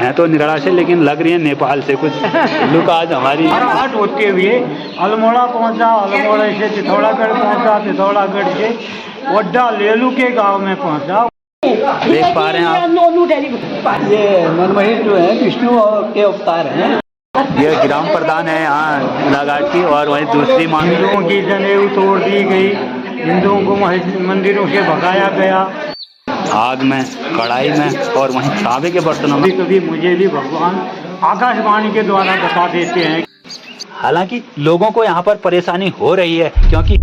हैं तो निराला से, लेकिन लग रही है नेपाल से कुछ लुक आज हमारी। हाट होते हुए अल्मोड़ा पहुंचा, अल्मोड़ा से पिथौरागढ़ पहुंचा, पिथौरागढ़ से वड्डा लेलू के गांव में पहुंचा। देख पा रहे हैं आप, ये मनमोहित जो है विष्णु के अवतार हैं। ये ग्राम प्रधान है यहाँ गोलाघाट की, और वहीं दूसरी माँ हिंदुओं की जनेऊ तोड़ दी गई, हिंदुओं को मंदिरों से भगाया गया, आग में, कढ़ाई में और वहीं तांबे के बर्तनों में। कभी मुझे भी भगवान आकाशवाणी के द्वारा बता देते हैं। हालांकि लोगों को यहाँ पर परेशानी हो रही है, क्योंकि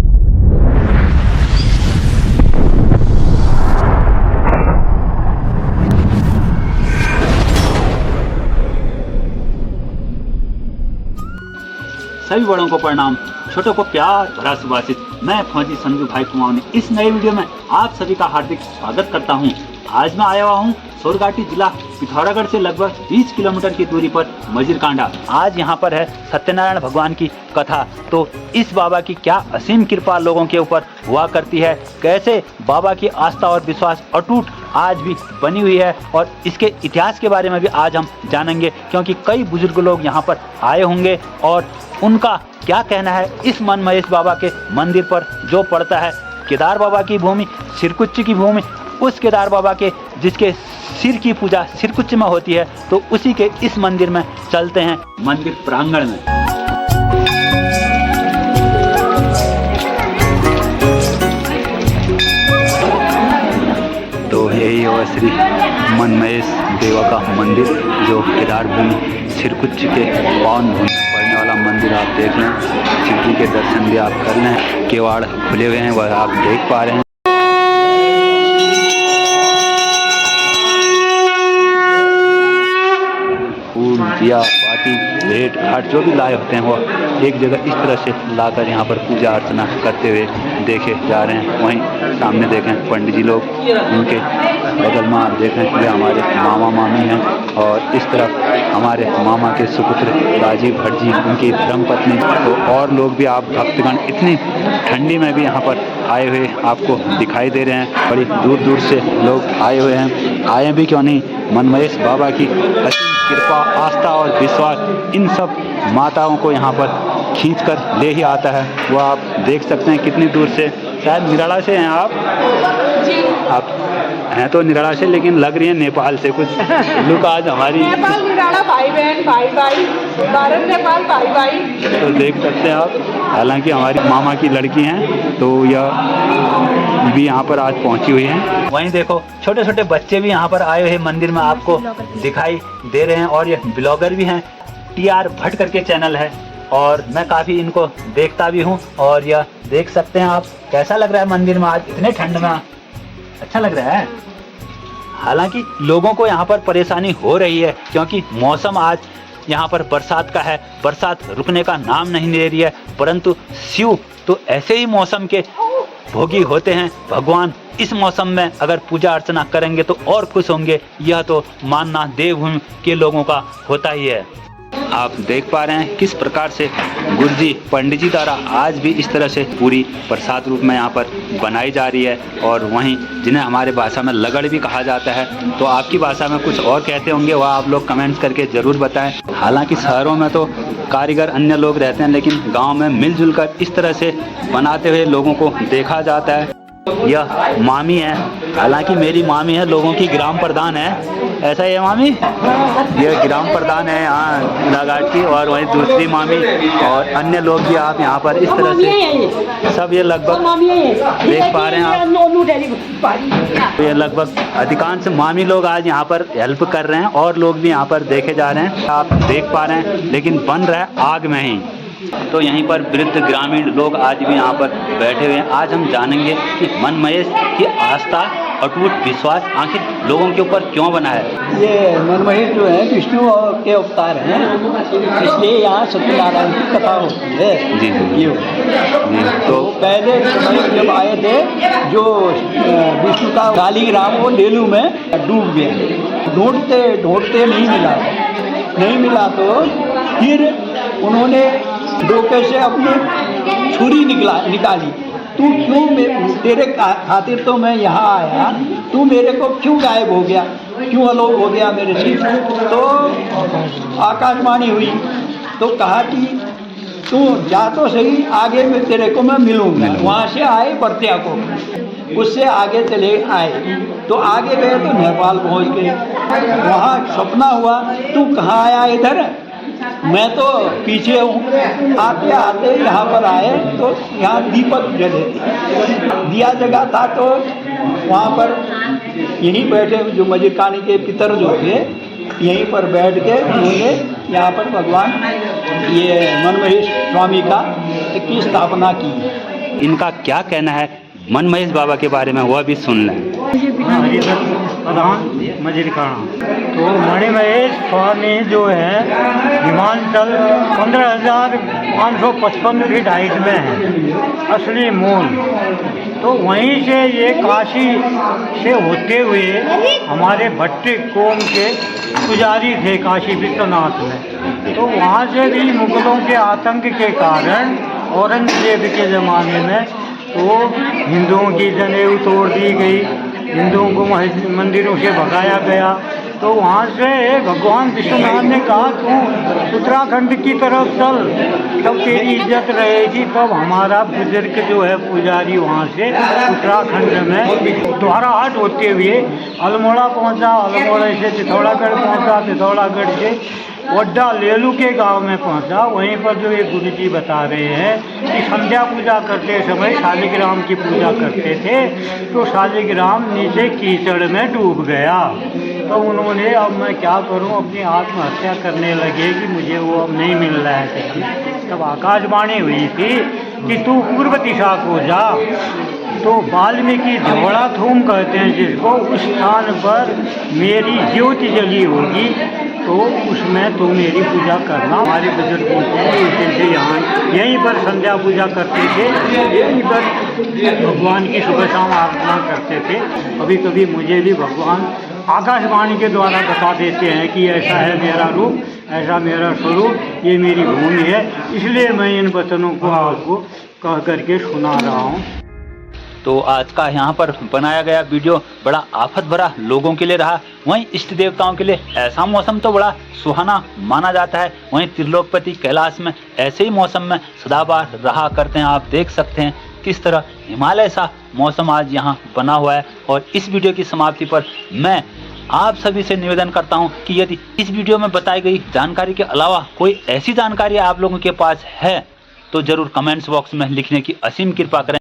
सभी बड़ों को प्रणाम, छोटों को प्यार भरा सुभाषित। मैं फौजी संजू भाई कुमार ने इस नए वीडियो में आप सभी का हार्दिक स्वागत करता हूं। आज मैं आया हुआ हूं सोरघाटी जिला पिथौरागढ़ से लगभग 20 किलोमीटर की दूरी पर मजीरकांडा। आज यहां पर है सत्यनारायण भगवान की कथा। तो इस बाबा की क्या असीम कृपा लोगों के ऊपर हुआ करती है, कैसे बाबा की आस्था और विश्वास अटूट आज भी बनी हुई है, और इसके इतिहास के बारे में भी आज हम जानेंगे, क्योंकि कई बुजुर्ग लोग यहाँ पर आए होंगे और उनका क्या कहना है इस मन महेश बाबा के मंदिर पर जो पड़ता है केदार बाबा की भूमि, सिरकुच्ची की भूमि, उस केदार बाबा के जिसके सिर की पूजा सिरकुच्च में होती है। तो उसी के इस मंदिर में चलते हैं, मंदिर प्रांगण में। तो यही है श्री मन महेश देवा का मंदिर, जो केदार भूमि सिरकुच्च के पावन भूमि पड़ने वाला मंदिर। आप देख लें, शिव जी के दर्शन भी आप कर लें, केवाड़ खुले हुए हैं वह आप देख पा रहे हैं। फूल, दिया, बाती, भेंट घाट जो भी लाए होते हैं वो एक जगह इस तरह से लाकर यहाँ पर पूजा अर्चना करते हुए देखे जा रहे हैं। वहीं सामने देखें पंडित जी लोग, उनके बगल में आप देखें ये हमारे मामा मामी हैं, और इस तरफ हमारे मामा के सुपुत्र राजीव भट्ट जी, उनकी धर्मपत्नी, तो और लोग भी आप भक्तगण इतनी ठंडी में भी यहाँ पर आए हुए आपको दिखाई दे रहे हैं। बड़ी दूर दूर से लोग आए हुए हैं, आए भी क्यों नहीं, मन महेश बाबा की असीम कृपा, आस्था और विश्वास इन सब माताओं को यहाँ पर खींच कर ले ही आता है। वो आप देख सकते हैं कितनी दूर से, शायद निराला से हैं आप हैं तो निराला से, लेकिन लग रही है नेपाल से कुछ लुक आज हमारी। नेपाल निराला भाई बहन, भाई भाई, भारत नेपाल भाई भाई। तो देख सकते हैं आप, हालांकि हमारी मामा की लड़की हैं, तो यह भी यहाँ पर आज पहुँची हुई हैं। वहीं देखो छोटे छोटे बच्चे भी यहाँ पर आए हुए मंदिर में आपको दिखाई दे रहे हैं, और ये ब्लॉगर भी हैं, TR भट्ट करके चैनल है, और मैं काफ़ी इनको देखता भी हूँ। और यह देख सकते हैं आप, कैसा लग रहा है मंदिर में आज इतने ठंड में, अच्छा लग रहा है। हालांकि लोगों को यहाँ पर परेशानी हो रही है, क्योंकि मौसम आज यहाँ पर बरसात का है, बरसात रुकने का नाम नहीं ले रही है, परंतु शिव तो ऐसे ही मौसम के भोगी होते हैं। भगवान इस मौसम में अगर पूजा अर्चना करेंगे तो और खुश होंगे, यह तो मानना देवभूमि के लोगों का होता ही है। आप देख पा रहे हैं किस प्रकार से गुरुजी पंडित जी द्वारा आज भी इस तरह से पूरी प्रसाद रूप में यहाँ पर बनाई जा रही है, और वहीं जिन्हें हमारे भाषा में लगड़ भी कहा जाता है, तो आपकी भाषा में कुछ और कहते होंगे, वह आप लोग कमेंट्स करके ज़रूर बताएं। हालांकि शहरों में तो कारीगर अन्य लोग रहते हैं, लेकिन गाँव में मिलजुल कर इस तरह से बनाते हुए लोगों को देखा जाता है। यह मामी है, हालांकि मेरी मामी है, लोगों की ग्राम प्रधान है, ऐसा ही है मामी, यह ग्राम प्रधान है यहाँ गोलाघाट की, और वहीं दूसरी मामी और अन्य लोग भी आप यहाँ पर इस तरह से सब ये लगभग देख पा रहे हैं आप, ये लगभग अधिकांश मामी लोग आज यहाँ पर हेल्प कर रहे हैं, और लोग भी यहाँ पर देखे जा रहे हैं, आप देख पा रहे हैं, लेकिन बन रहा है आग में ही। तो यहीं पर वृद्ध ग्रामीण लोग आज भी यहाँ पर बैठे हुए हैं। आज हम जानेंगे कि मन महेश की आस्था, अटूट विश्वास आखिर लोगों के ऊपर क्यों बना है। ये मन महेश जो है विष्णु के अवतार हैं, इसलिए यहाँ सत्यनारायण की कथा होती है। जी ये तो पहले जब आए थे, जो विष्णु का शालिग्राम वो लेलू में डूब गया, ढूंढते ढूंढते नहीं मिला तो फिर उन्होंने डोके से अपनी छुरी निकाली तू क्यों तेरे खातिर तो मैं यहाँ आया, तू मेरे को क्यों गायब हो गया, क्यों अलोप हो गया मेरे से। तो आकाशवाणी हुई तो कहा कि तू जा तो सही, आगे में तेरे को मैं मिलूंगा। वहाँ से आए बर्तिया को, उससे आगे चले आए तो आगे गए तो नेपाल पहुँच गए। वहाँ सपना हुआ तू कहाँ आया इधर, मैं तो पीछे हूँ। आते आते यहाँ पर आए तो यहाँ दीपक जले थे, दिया जगा था। तो वहाँ पर यहीं बैठे जो मजीरखानी के पितर जो थे, यहीं पर बैठ के उन्होंने यहाँ पर भगवान ये मनमहेश स्वामी का की स्थापना की। इनका क्या कहना है मनमहेश बाबा के बारे में वह भी सुन लें। प्रधान मजीरखाना तो मणिमहेश स्वामी जो है हिमाचल 15,555 फीट हाइट में है असली मूल। तो वहीं से ये काशी से होते हुए हमारे भट्टी कौम के पुजारी थे काशी विश्वनाथ में। तो वहाँ से भी मुगलों के आतंक के कारण औरंगजेब के ज़माने में तो हिंदुओं की जनेऊ तोड़ दी गई, हिंदुओं को मंदिरों से भगाया गया। तो वहाँ से भगवान विश्वनाथ ने कहा तू उत्तराखंड की तरफ चल, तब तेरी इज्जत रहेगी। तब हमारा बुजुर्ग जो है पुजारी वहाँ से उत्तराखंड में द्वाराहाट होते हुए अल्मोड़ा पहुँचा, अल्मोड़ा से चित्तौड़गढ़ पहुँचा, चित्तौड़गढ़ से वड्डा लेलू के गांव में पहुंचा। वहीं पर जो ये गुरुजी बता रहे हैं कि संध्या पूजा करते समय शालिग्राम की पूजा करते थे तो शालिग्राम नीचे कीचड़ में डूब गया। तो उन्होंने अब मैं क्या करूं, अपनी आत्महत्या करने लगे कि मुझे वो अब नहीं मिल रहा है। तब आकाशवाणी हुई थी कि तू पूर्व दिशा को जा। तो वाल्मीकि धोड़ा थूम कहते हैं जिसको, उस स्थान पर मेरी ज्योति जली होगी तो उसमें तो मेरी पूजा करना। हमारे बुजुर्गों के यहाँ यहीं पर संध्या पूजा करते थे, यहीं पर भगवान की सुबह शाम आराधना करते थे। कभी कभी मुझे भी भगवान आकाशवाणी के द्वारा बता देते हैं कि ऐसा है मेरा रूप, ऐसा मेरा स्वरूप, ये मेरी भूमि है। इसलिए मैं इन वचनों को आपको कह करके सुना रहा हूँ। तो आज का यहाँ पर बनाया गया वीडियो बड़ा आफत भरा लोगों के लिए रहा। वहीं इष्ट देवताओं के लिए ऐसा मौसम तो बड़ा सुहाना माना जाता है। वहीं त्रिलोकपति कैलाश में ऐसे ही मौसम में सदाबहार रहा करते हैं। आप देख सकते हैं किस तरह हिमालय सा मौसम आज यहाँ बना हुआ है। और इस वीडियो की समाप्ति पर मैं आप सभी से निवेदन करता हूँ कि यदि इस वीडियो में बताई गई जानकारी के अलावा कोई ऐसी जानकारी आप लोगों के पास है तो जरूर कमेंट्स बॉक्स में लिखने की असीम कृपा करें।